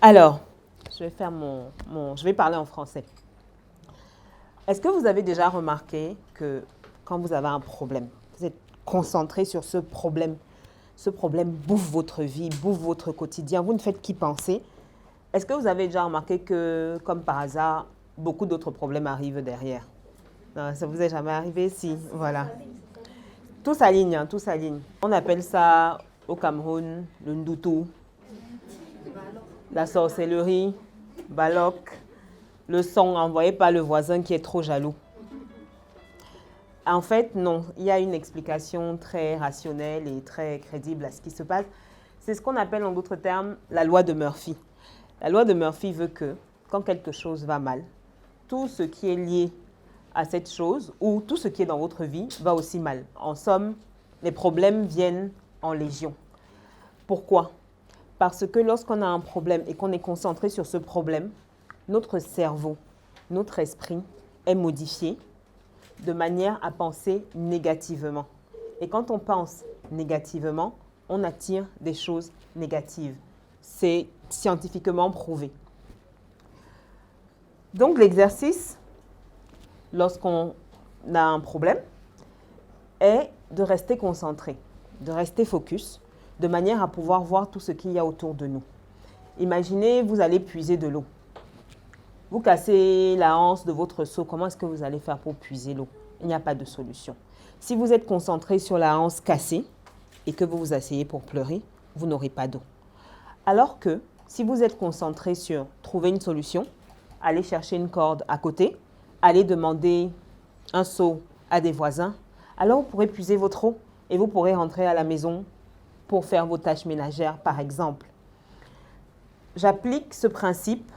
Alors, je vais parler en français. Est-ce que vous avez déjà remarqué que quand vous avez un problème, vous êtes concentré sur ce problème bouffe votre vie, bouffe votre quotidien, vous ne faites qu'y penser. Est-ce que vous avez déjà remarqué que, comme par hasard, beaucoup d'autres problèmes arrivent derrière? Non, ça vous est jamais arrivé? Si, voilà. Tout s'aligne, hein, tout s'aligne. On appelle ça au Cameroun le ndoutou, la sorcellerie, baloc, le son envoyé par le voisin qui est trop jaloux. En fait, non, il y a une explication très rationnelle et très crédible à ce qui se passe. C'est ce qu'on appelle en d'autres termes la loi de Murphy. La loi de Murphy veut que quand quelque chose va mal, tout ce qui est lié à cette chose ou tout ce qui est dans votre vie va aussi mal. En somme, les problèmes viennent en légion. Pourquoi? Parce que lorsqu'on a un problème et qu'on est concentré sur ce problème, notre cerveau, notre esprit est modifié de manière à penser négativement. Et quand on pense négativement, on attire des choses négatives. C'est scientifiquement prouvé. Donc l'exercice, lorsqu'on a un problème, est de rester concentré, de rester focus, de manière à pouvoir voir tout ce qu'il y a autour de nous. Imaginez, vous allez puiser de l'eau. Vous cassez la hanse de votre seau, comment est-ce que vous allez faire pour puiser l'eau? Il n'y a pas de solution. Si vous êtes concentré sur la hanse cassée et que vous vous asseyez pour pleurer, vous n'aurez pas d'eau. Alors que si vous êtes concentré sur trouver une solution, aller chercher une corde à côté, aller demander un seau à des voisins, alors vous pourrez puiser votre eau et vous pourrez rentrer à la maison pour faire vos tâches ménagères, par exemple. J'applique ce principe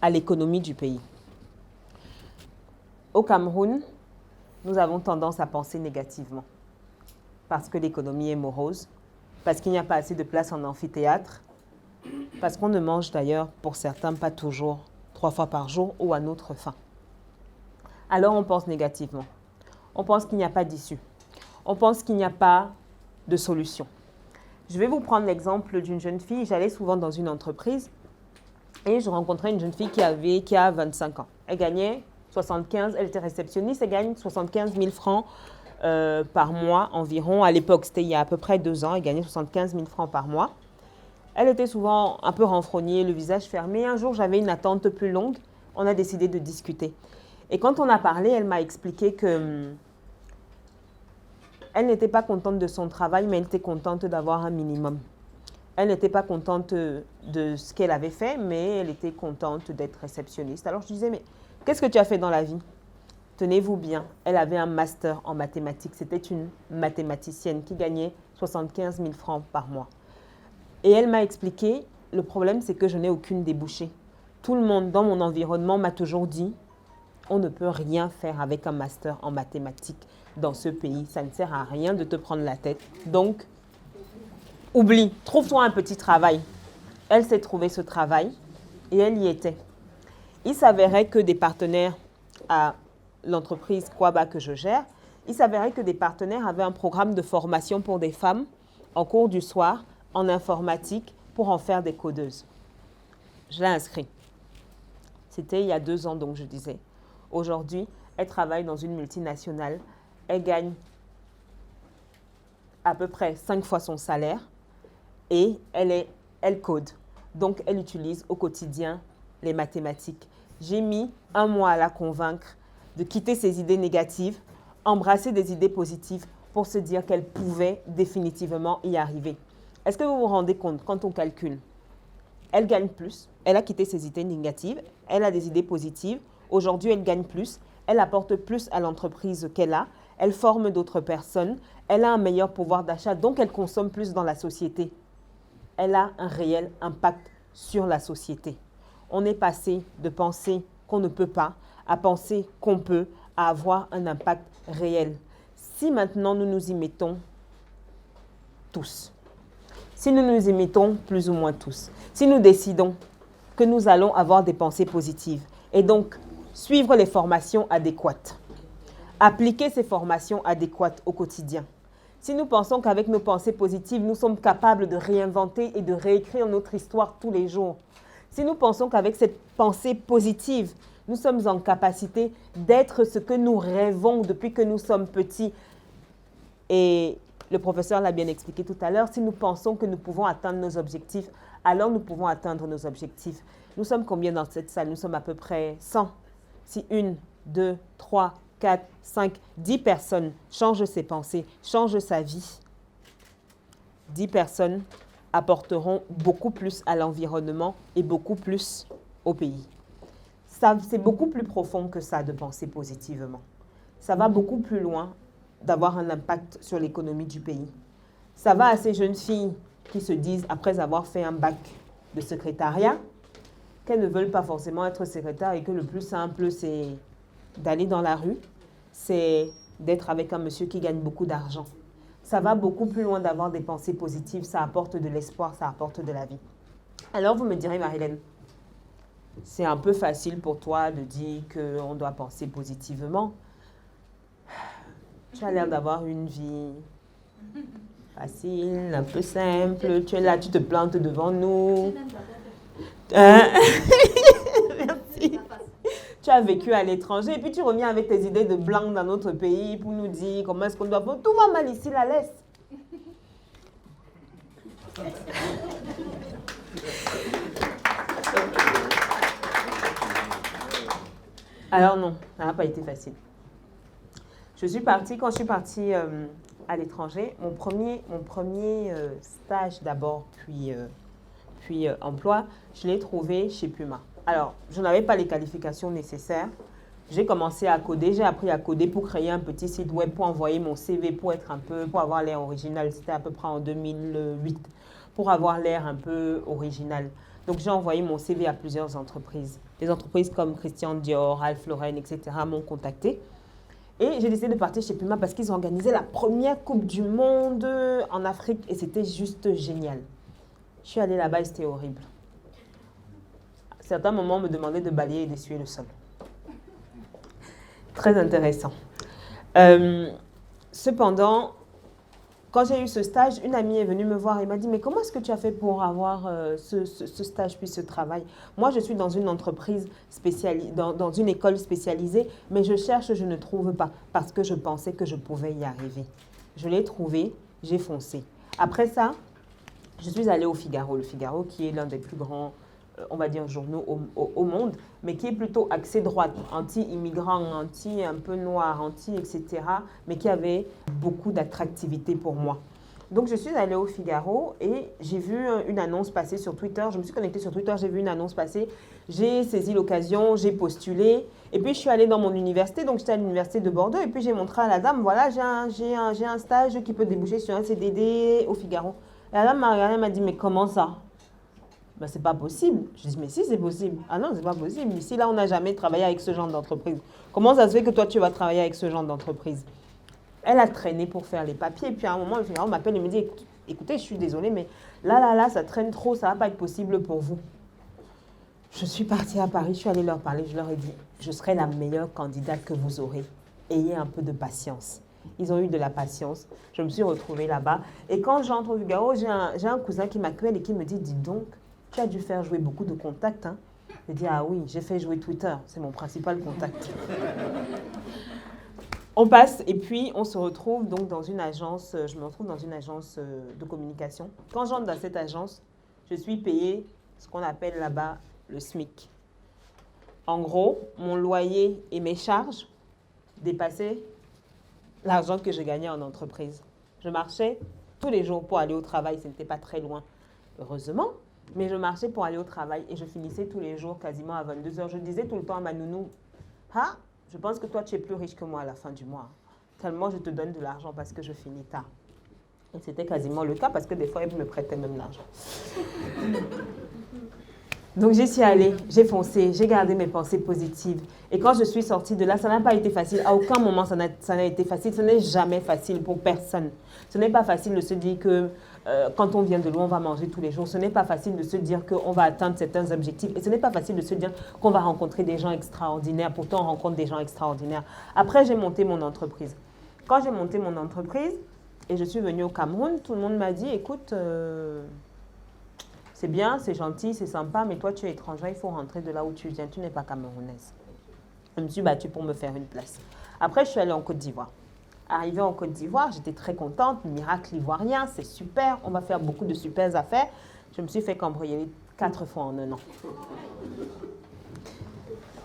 à l'économie du pays. Au Cameroun, nous avons tendance à penser négativement parce que l'économie est morose, parce qu'il n'y a pas assez de place en amphithéâtre, parce qu'on ne mange d'ailleurs, pour certains, pas toujours 3 fois par jour ou à notre faim. Alors on pense négativement. On pense qu'il n'y a pas d'issue. On pense qu'il n'y a pas de solution. Je vais vous prendre l'exemple d'une jeune fille. J'allais souvent dans une entreprise et je rencontrais une jeune fille qui a 25 ans. Elle gagnait 75, elle était réceptionniste, elle gagne 75 000 francs par mois environ. À l'époque, c'était il y a à peu près 2 ans, elle gagnait 75 000 francs par mois. Elle était souvent un peu renfrognée, le visage fermé. Un jour, j'avais une attente plus longue. On a décidé de discuter. Et quand on a parlé, elle m'a expliqué que elle n'était pas contente de son travail, mais elle était contente d'avoir un minimum. Elle n'était pas contente de ce qu'elle avait fait, mais elle était contente d'être réceptionniste. Alors je disais, mais qu'est-ce que tu as fait dans la vie? Tenez-vous bien, elle avait un master en mathématiques. C'était une mathématicienne qui gagnait 75 000 francs par mois. Et elle m'a expliqué, le problème c'est que je n'ai aucune débouchée. Tout le monde dans mon environnement m'a toujours dit, on ne peut rien faire avec un master en mathématiques dans ce pays. Ça ne sert à rien de te prendre la tête. Donc, oublie, trouve-toi un petit travail. Elle s'est trouvé ce travail et elle y était. Il s'avérait que des partenaires à l'entreprise Kwaba que je gère, il s'avérait que des partenaires avaient un programme de formation pour des femmes en cours du soir en informatique pour en faire des codeuses. Je l'ai inscrit. C'était il y a 2 ans, donc je disais. Aujourd'hui, elle travaille dans une multinationale. Elle gagne à peu près 5 fois son salaire et elle code. Donc, elle utilise au quotidien les mathématiques. J'ai mis 1 mois à la convaincre de quitter ses idées négatives, embrasser des idées positives pour se dire qu'elle pouvait définitivement y arriver. Est-ce que vous vous rendez compte quand on calcule? Elle gagne plus, elle a quitté ses idées négatives, elle a des idées positives. Aujourd'hui, elle gagne plus, elle apporte plus à l'entreprise qu'elle a, elle forme d'autres personnes, elle a un meilleur pouvoir d'achat, donc elle consomme plus dans la société. Elle a un réel impact sur la société. On est passé de penser qu'on ne peut pas à penser qu'on peut, à avoir un impact réel. Si maintenant nous nous y mettons tous, si nous nous y mettons plus ou moins tous, si nous décidons que nous allons avoir des pensées positives et donc suivre les formations adéquates, appliquer ces formations adéquates au quotidien. Si nous pensons qu'avec nos pensées positives, nous sommes capables de réinventer et de réécrire notre histoire tous les jours, Si nous pensons qu'avec cette pensée positive, nous sommes en capacité d'être ce que nous rêvons depuis que nous sommes petits, et le professeur l'a bien expliqué tout à l'heure, si nous pensons que nous pouvons atteindre nos objectifs, alors nous pouvons atteindre nos objectifs. Nous sommes combien dans cette salle? Nous sommes à peu près 100. Si 1, 2, 3, 4, 5, 10 personnes changent ses pensées, changent sa vie, 10 personnes apporteront beaucoup plus à l'environnement et beaucoup plus au pays. C'est beaucoup plus profond que ça de penser positivement. Ça va beaucoup plus loin d'avoir un impact sur l'économie du pays. Ça va à ces jeunes filles qui se disent, après avoir fait un bac de secrétariat, qu'elles ne veulent pas forcément être secrétaire et que le plus simple, c'est d'aller dans la rue, c'est d'être avec un monsieur qui gagne beaucoup d'argent. Ça va beaucoup plus loin d'avoir des pensées positives, ça apporte de l'espoir, ça apporte de la vie. Alors vous me direz, Marie-Hélène, c'est un peu facile pour toi de dire qu'on doit penser positivement. Tu as l'air d'avoir une vie facile, un peu simple. Tu es là, tu te plantes devant nous. Merci. Tu as vécu à l'étranger et puis tu reviens avec tes idées de blanc dans notre pays pour nous dire comment est-ce qu'on doit faire. Tout va mal ici, la laisse. Alors non, ça n'a pas été facile. Quand je suis partie à l'étranger, mon premier stage d'abord, puis emploi, je l'ai trouvé chez Puma. Alors, je n'avais pas les qualifications nécessaires. J'ai commencé à coder, j'ai appris à coder pour créer un petit site web, pour envoyer mon CV, pour avoir l'air original. C'était à peu près en 2008, pour avoir l'air un peu original. Donc, j'ai envoyé mon CV à plusieurs entreprises. Des entreprises comme Christian Dior, Ralph Lauren, etc. m'ont contacté. Et j'ai décidé de partir chez Puma parce qu'ils ont organisé la première Coupe du Monde en Afrique et c'était juste génial. Je suis allée là-bas et c'était horrible. À certains moments, on me demandait de balayer et d'essuyer le sol. Très intéressant. Cependant, quand j'ai eu ce stage, une amie est venue me voir et m'a dit « Mais comment est-ce que tu as fait pour avoir ce stage puis ce travail ?» Moi, je suis dans une entreprise dans une école spécialisée, mais je cherche, je ne trouve pas, parce que je pensais que je pouvais y arriver. Je l'ai trouvé, j'ai foncé. Après ça, je suis allée au Figaro. Le Figaro qui est l'un des plus grands, on va dire, journaux au monde, mais qui est plutôt axé droite, anti-immigrant, anti-un peu noir, anti-etc., mais qui avait beaucoup d'attractivité pour moi. Donc, je suis allée au Figaro et j'ai vu une annonce passer sur Twitter. Je me suis connectée sur Twitter, j'ai vu une annonce passer. J'ai saisi l'occasion, j'ai postulé. Et puis, je suis allée dans mon université. Donc, j'étais à l'université de Bordeaux. Et puis, j'ai montré à la dame, voilà, j'ai un stage qui peut déboucher sur un CDD au Figaro. Et la dame m'a regardée, elle m'a dit, mais comment ça? Ben, c'est pas possible. Je dis, mais si, c'est possible. Ah non, c'est pas possible. Ici, là, on n'a jamais travaillé avec ce genre d'entreprise. Comment ça se fait que toi, tu vas travailler avec ce genre d'entreprise? Elle a traîné pour faire les papiers. Et puis, à un moment, le Figaro m'appelle et me dit, écoutez, je suis désolée, mais là, ça traîne trop. Ça va pas être possible pour vous. Je suis partie à Paris. Je suis allée leur parler. Je leur ai dit, je serai la meilleure candidate que vous aurez. Ayez un peu de patience. Ils ont eu de la patience. Je me suis retrouvée là-bas. Et quand j'entre au Figaro, j'ai un cousin qui m'accueille et qui me dit, dis donc, tu as dû faire jouer beaucoup de contacts. Hein? Je dis, ah oui, j'ai fait jouer Twitter. C'est mon principal contact. On passe et puis on se retrouve donc dans une agence. Je me retrouve dans une agence de communication. Quand j'entre dans cette agence, je suis payée ce qu'on appelle là-bas le SMIC. En gros, mon loyer et mes charges dépassaient l'argent que je gagnais en entreprise. Je marchais tous les jours pour aller au travail. Ce n'était pas très loin, heureusement. Mais je marchais pour aller au travail et je finissais tous les jours quasiment à 22h. Je disais tout le temps à ma nounou, « Ah, je pense que toi, tu es plus riche que moi à la fin du mois. Tellement je te donne de l'argent parce que je finis tard. » Et c'était quasiment le cas parce que des fois, elle me prêtait même l'argent. Donc, j'y suis allée, j'ai foncé, j'ai gardé mes pensées positives. Et quand je suis sortie de là, ça n'a pas été facile. À aucun moment, ça n'a été facile. Ce n'est jamais facile pour personne. Ce n'est pas facile de se dire que quand on vient de loin, on va manger tous les jours. Ce n'est pas facile de se dire qu'on va atteindre certains objectifs. Et ce n'est pas facile de se dire qu'on va rencontrer des gens extraordinaires. Pourtant, on rencontre des gens extraordinaires. Après, j'ai monté mon entreprise. Quand j'ai monté mon entreprise et je suis venue au Cameroun, tout le monde m'a dit, écoute, c'est bien, c'est gentil, c'est sympa, mais toi, tu es étrangère, il faut rentrer de là où tu viens, tu n'es pas camerounaise. Je me suis battue pour me faire une place. Après, je suis allée en Côte d'Ivoire. Arrivée en Côte d'Ivoire, j'étais très contente, miracle ivoirien, c'est super, on va faire beaucoup de super affaires. Je me suis fait cambrioler 4 fois en un an.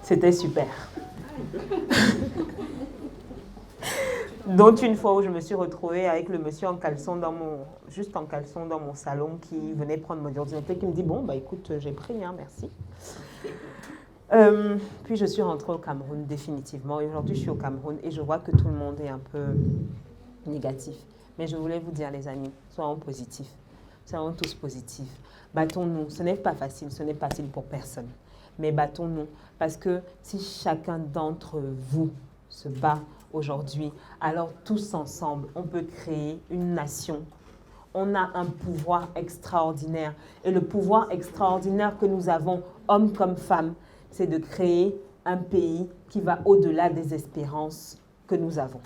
C'était super. Dont une fois où je me suis retrouvée avec le monsieur en caleçon juste en caleçon dans mon salon qui venait prendre mon ordinateur, qui me dit, bon, bah écoute, j'ai pris, hein, merci. Puis je suis rentrée au Cameroun définitivement. Et aujourd'hui, je suis au Cameroun et je vois que tout le monde est un peu négatif. Mais je voulais vous dire, les amis, soyons positifs. Soyons tous positifs. Battons-nous. Ce n'est pas facile, ce n'est pas facile pour personne. Mais battons-nous. Parce que si chacun d'entre vous se bat aujourd'hui, alors tous ensemble, on peut créer une nation. On a un pouvoir extraordinaire. Et le pouvoir extraordinaire que nous avons, hommes comme femmes, c'est de créer un pays qui va au-delà des espérances que nous avons.